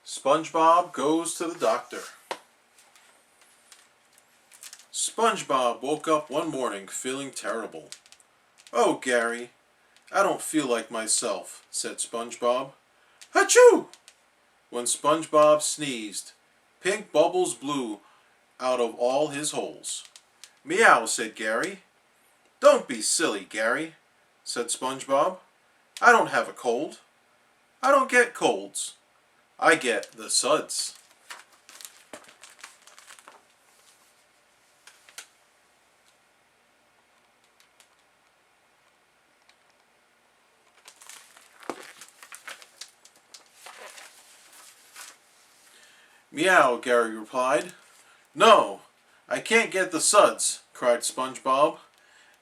SpongeBob goes to the doctor. SpongeBob woke up one morning feeling terrible. "Oh, Gary, I don't feel like myself," said SpongeBob. "Achoo!" When SpongeBob sneezed, pink bubbles blew out of all his holes. "Meow," said Gary. "Don't be silly, Gary," said SpongeBob. "I don't have a cold. I don't get colds. I get the suds." "Meow," Gary replied. "No, I can't get the suds," cried SpongeBob.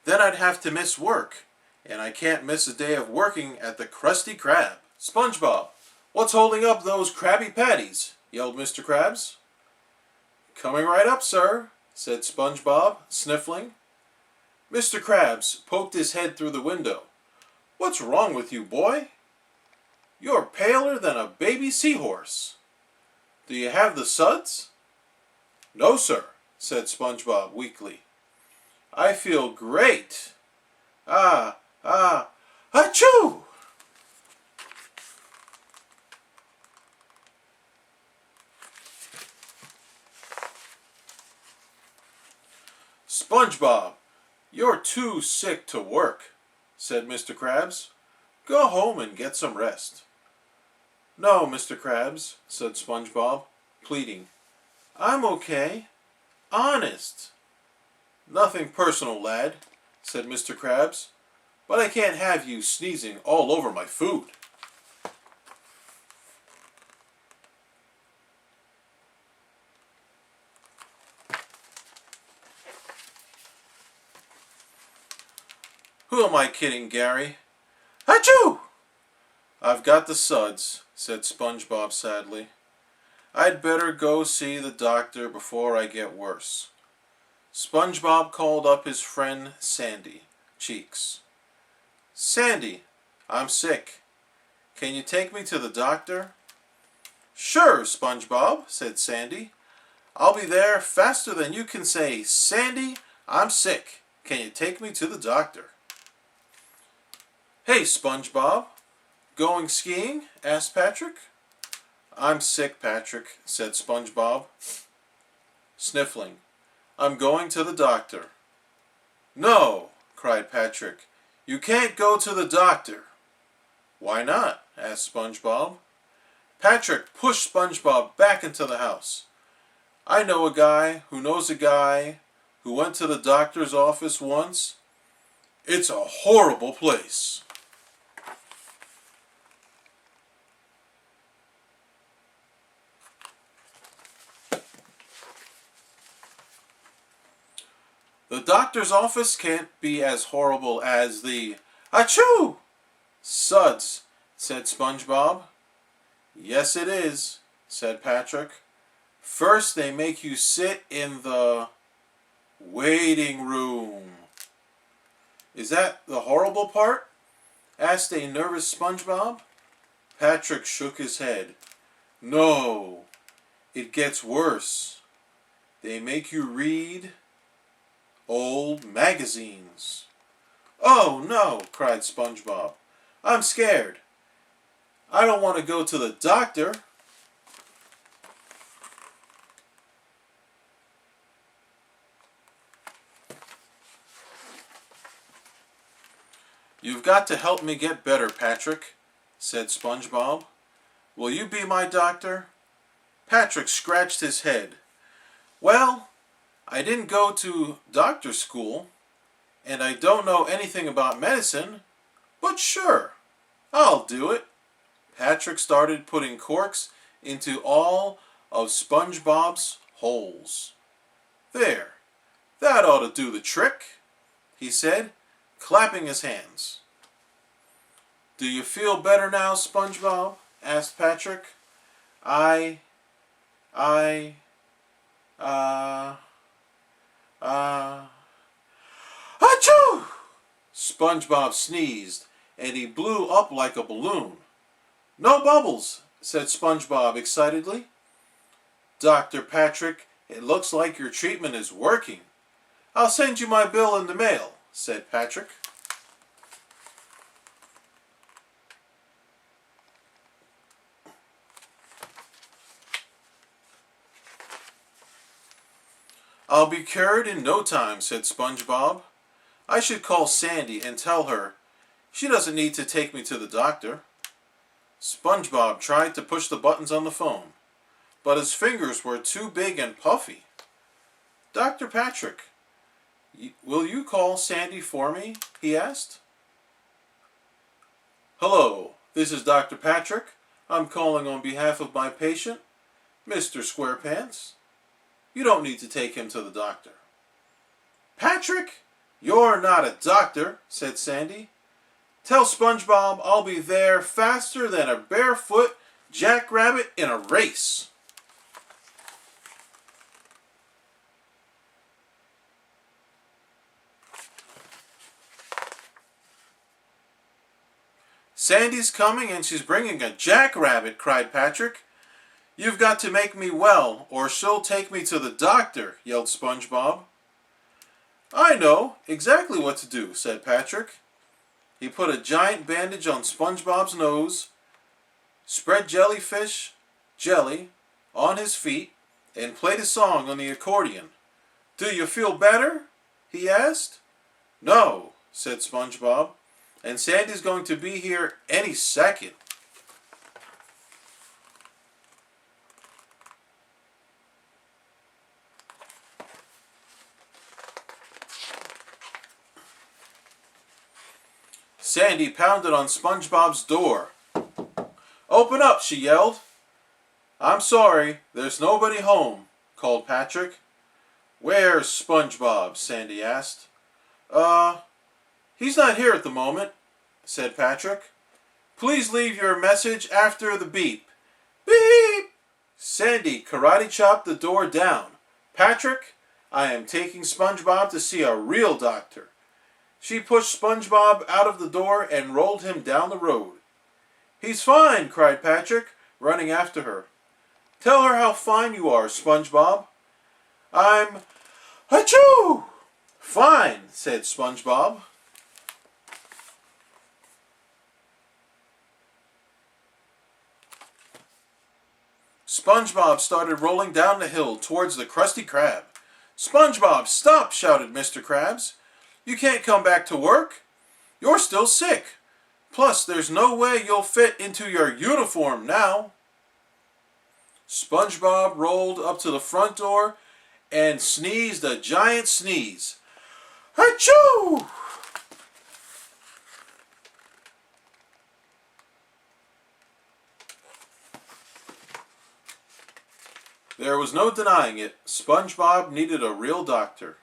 "Then I'd have to miss work, and I can't miss a day of working at the Krusty Krab." "SpongeBob, what's holding up those Krabby Patties?" yelled Mr. Krabs. "Coming right up, sir," said SpongeBob, sniffling. Mr. Krabs poked his head through the window. "What's wrong with you, boy? You're paler than a baby seahorse. Do you have the suds?" "No, sir," said SpongeBob weakly. "I feel great. Achoo!" "SpongeBob, you're too sick to work," said Mr. Krabs. "Go home and get some rest." "No, Mr. Krabs," said SpongeBob, pleading. "I'm okay. Honest." "Nothing personal, lad," said Mr. Krabs, "but I can't have you sneezing all over my food." "Who am I kidding, Gary?" "Achoo!" "I've got the suds," said SpongeBob sadly. "I'd better go see the doctor before I get worse." SpongeBob called up his friend Sandy Cheeks. "Sandy, I'm sick. Can you take me to the doctor?" "Sure, SpongeBob," said Sandy. "I'll be there faster than you can say, 'Sandy, I'm sick. Can you take me to the doctor?'" "Hey, SpongeBob, going skiing?" asked Patrick. "I'm sick, Patrick," said SpongeBob, sniffling. "I'm going to the doctor." "No," cried Patrick. "You can't go to the doctor." "Why not?" asked SpongeBob. Patrick pushed SpongeBob back into the house. "I know a guy who knows a guy who went to the doctor's office once. It's a horrible place." "The doctor's office can't be as horrible as the achoo suds," said SpongeBob. "Yes, it is," said Patrick. "First they make you sit in the waiting room." "Is that the horrible part?" asked a nervous SpongeBob. Patrick shook his head. "No, it gets worse. They make you read old magazines." "Oh, no," cried SpongeBob. "I'm scared. I don't want to go to the doctor." "You've got to help me get better, Patrick," said SpongeBob. "Will you be my doctor?" Patrick scratched his head. "Well, I didn't go to doctor school, and I don't know anything about medicine, but sure, I'll do it." Patrick started putting corks into all of SpongeBob's holes. "There, that ought to do the trick," he said, clapping his hands. "Do you feel better now, SpongeBob?" asked Patrick. I, Achoo! SpongeBob sneezed, and he blew up like a balloon. "No bubbles," said SpongeBob excitedly. "Dr. Patrick, it looks like your treatment is working. I'll send you my bill in the mail," said Patrick. "I'll be cured in no time," said SpongeBob. "I should call Sandy and tell her she doesn't need to take me to the doctor." SpongeBob tried to push the buttons on the phone, but his fingers were too big and puffy. "Dr. Patrick, will you call Sandy for me?" he asked. "Hello, this is Dr. Patrick. I'm calling on behalf of my patient, Mr. Squarepants. You don't need to take him to the doctor." "Patrick, you're not a doctor," said Sandy. "Tell SpongeBob I'll be there faster than a barefoot jackrabbit in a race." "Sandy's coming and she's bringing a jackrabbit," cried Patrick. "You've got to make me well or she'll take me to the doctor," yelled SpongeBob. "I know exactly what to do," said Patrick. He put a giant bandage on SpongeBob's nose, spread jellyfish jelly on his feet, and played a song on the accordion. "Do you feel better?" he asked. "No," said SpongeBob, "and Sandy's going to be here any second." Sandy pounded on SpongeBob's door. "Open up," she yelled. "I'm sorry, there's nobody home," called Patrick. "Where's SpongeBob?" Sandy asked. He's not here at the moment," said Patrick. "Please leave your message after the beep." Beep! Sandy karate chopped the door down. "Patrick, I am taking SpongeBob to see a real doctor." She pushed SpongeBob out of the door and rolled him down the road. "He's fine," cried Patrick, running after her. "Tell her how fine you are, SpongeBob." "I'm... Achoo!" "Fine," said SpongeBob. SpongeBob started rolling down the hill towards the Krusty Krab. "SpongeBob, stop!" shouted Mr. Krabs. "You can't come back to work. You're still sick. Plus, there's no way you'll fit into your uniform now." SpongeBob rolled up to the front door and sneezed a giant sneeze. Achoo! There was no denying it. SpongeBob needed a real doctor.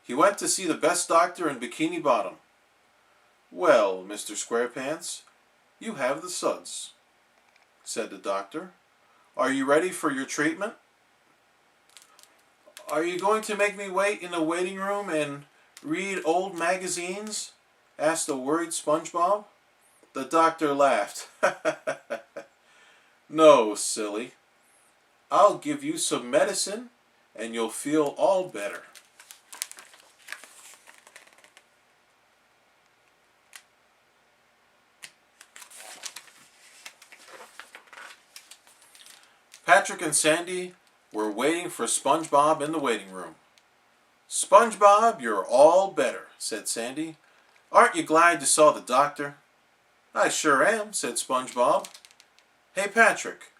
He went to see the best doctor in Bikini Bottom. "Well, Mr. Squarepants, you have the suds," said the doctor. "Are you ready for your treatment?" "Are you going to make me wait in the waiting room and read old magazines?" asked the worried SpongeBob. The doctor laughed. "No, silly. I'll give you some medicine and you'll feel all better." Patrick and Sandy were waiting for SpongeBob in the waiting room. "SpongeBob, you're all better," said Sandy. "Aren't you glad you saw the doctor?" "I sure am," said SpongeBob. "Hey, Patrick,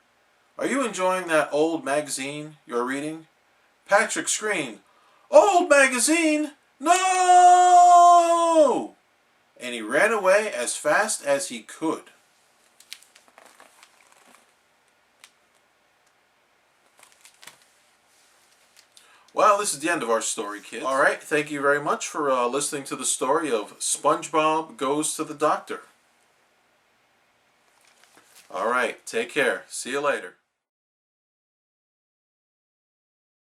are you enjoying that old magazine you're reading?" Patrick screamed, "Old magazine? No!" And he ran away as fast as he could. Well, this is the end of our story, kids. Alright, thank you very much for listening to the story of SpongeBob Goes to the Doctor. Alright, take care. See you later.